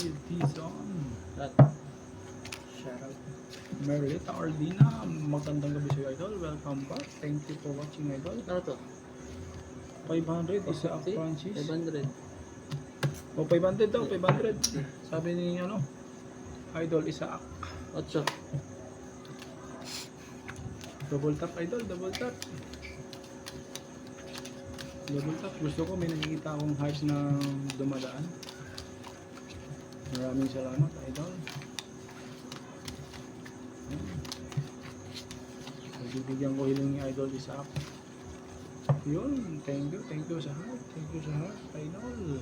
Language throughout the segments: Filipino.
Tizon. Shoutout. Merlita Ardina, magandang gabi sa'yo, idol. Welcome back. Thank you for watching, idol. Ano to? 500, Isaac Francis. 500. O, 500 daw, 500. Sabi ni, idol, Isaac. 8. Double tap, idol, double tap. Double tap. Gusto ko, may nakikita akong hearts na dumadaan. Maraming salamat, idol. Bibigyan ko hiling ni Idol Isaac. Yun, thank you sa heart. Thank you sa heart, Idol.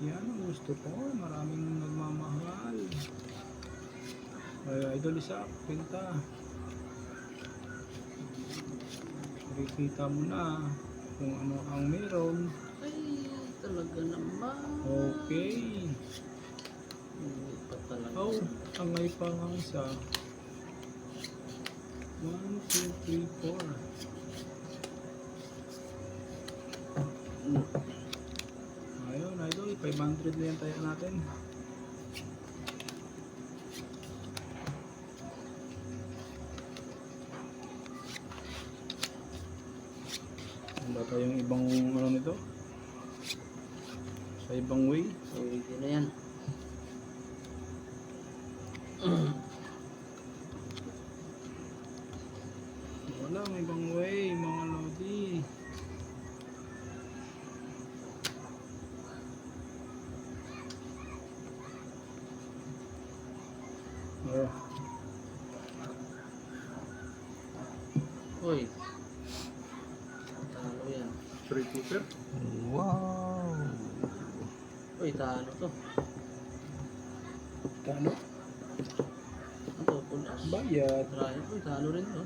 Yan ang gusto ko. Maraming nagmamahal. Ay, Idol Isaac, pinta. Nakikita mo na kung ano ang meron. Ay, talaga naman. Okay. Hindi pa talaga. Oh, angay pa nga isa. 1, 2, 3, 4. Ayun, idol, 500 na yan tayo natin. Ano ba tayong ibang ano nito? Sa ibang way? So, hindi na yan. Walang ibang way, mga lodi. Oh. Uy. Talo yan. Free cooker? Wow. Uy, talo to. Talo? Ano to? Pulas. Bayad. Try. Uy, talo rin to.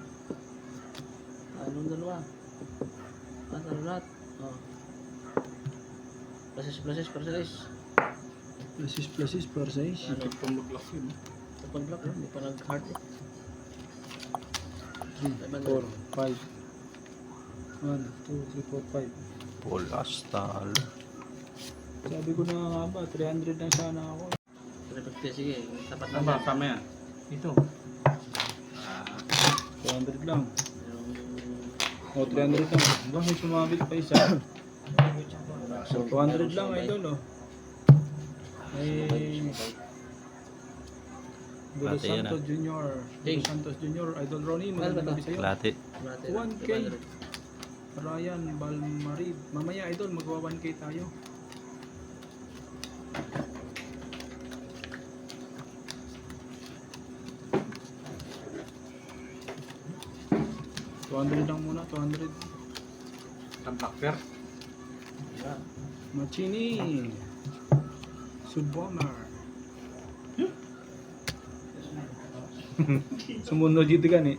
Talo ang dalawa. Talo lahat. Oh. Plasis per size. Plasis per size. Ano? Ito pang mag-lock yun. Ito pang block. Hindi pa nag-heart eh. 3, 4, 5. 1, 2, 3, 4, 5. Polastal. Sabi ko na nga ba, 300 lang sana ako. Sige, tapat na Tama, yan. tama yan. Ito. 200 lang. Yung... O, 300 lang. Hanggang may sumabit pa isa. So, 200 lang, idol, oh. Ay, Dulo Plate yan, Santos Jr. Dulo Santos Jr. Idol Ronnie, magandang gabi sa'yo. Klate. 1K. Ryan Balmarid. Mamaya, idol, magwa 1K tayo. $200 lang muna, 200. Tampakper. Yeah. Machini. Subomar. Sumunod dito kan eh.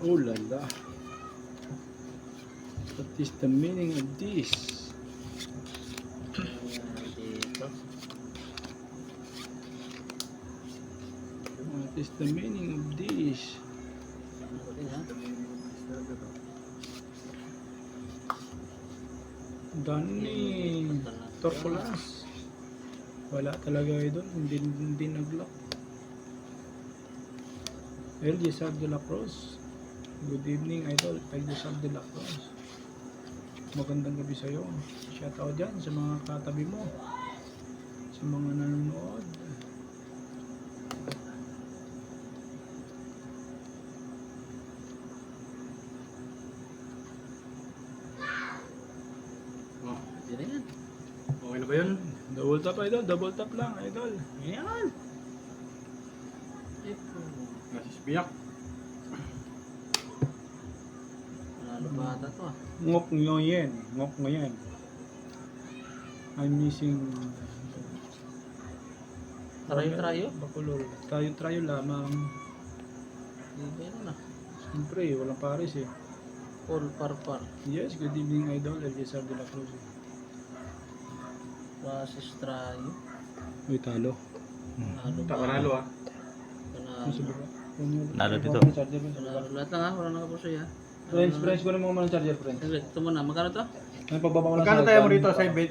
Oh la la. What is the meaning of this? Dito. What is the meaning of this? Ano din ha? Danny Torcolas. Wala talaga idol, hindi nag-lock. El Jesar de la Cruz. Good evening idol, El Jesar de la Cruz. Magandang gabi sa'yo. Shout out dyan sa mga katabi mo. Sa mga nanonood. Hindi na yan. Okay na ba yun? Double tap idol, double tap lang idol. Ayan. Ito. Nasisbiyak. Manalo pa ata to ah. Ngok ngayon, ngok ngayon. I'm missing Trayo. Bacolor. Tayo lamang. Hindi ba yun ah. Siyempre, walang pares eh. Paul Parpar. Yes, good evening idol, El Jesar de la Cruz. Basis Trayo. Uy, talo. Panalo ba? Panalo ah. Ano sa Panalo. baba? Nalo dito. Charger. Panalo. Lahat lang ha. Wala nakapusoy ha. Friends, kunin mo muna ng charger, friends. Saglit. Ito muna. Magkano to? Ano pagbaba mo ng Magkano tayo mo rito sa bed?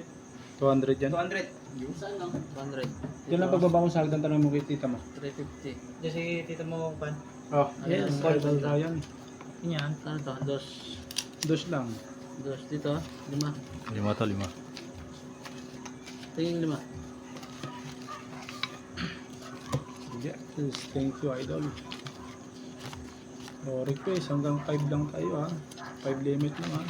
200 yan. 200. Saan lang? 100. Yan lang pagbaba mo sa hagdan, tanong mo kay tita mo. 350. Diyan si tita mo pan. Oh. Yes, Ayan. idol Ryan. Yan. Saan to? Dos. Dos lang. Dos. Dito. 5. 5 to, 5. Tingin 5. Yes, thank you, idol. So, request, hanggang 5 lang tayo ha. 5 limit lang ha.